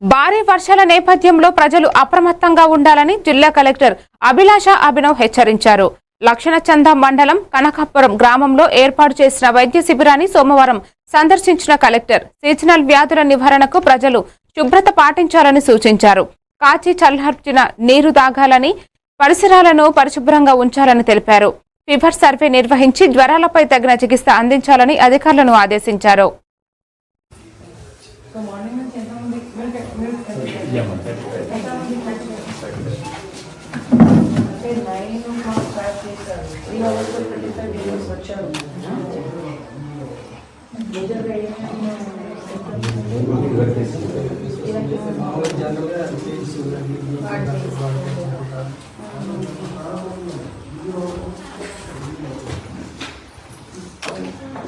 భారీ వర్షాల నేపథ్యంలో ప్రజలు అప్రమత్తంగా ఉండాలని జిల్లా కలెక్టర్ అభిలాష అభినవ్ హెచ్చరించారు. లక్షణచంద మండలం కనకాపురం గ్రామంలో ఏర్పాటు చేసిన వైద్య శిబిరాన్ని సోమవారం సందర్శించిన కలెక్టర్ సీజనల్ వ్యాధుల నివారణకు ప్రజలు శుభ్రత పాటించాలని సూచించారు. కాచి చల్లార్చిన నీరు తాగాలని, పరిసరాలను పరిశుభ్రంగా ఉంచాలని తెలిపారు. ఫీవర్ సర్వే నిర్వహించి జ్వరాలపై తగిన చికిత్స అందించాలని అధికారులను ఆదేశించారు.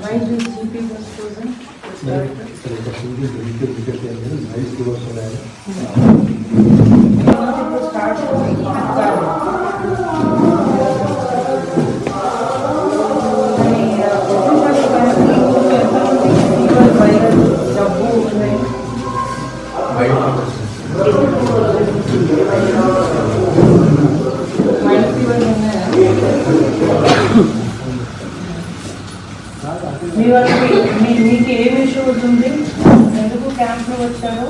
Why this GP was chosen? మీకు ఏ విషయం అవుతుంది? ఎందుకు క్యాంప్లో వచ్చారు?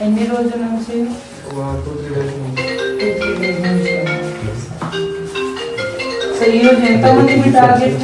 ఎన్ని రోజుల నుంచి? సో ఈరోజు ఎంతమంది మీ టార్గెట్?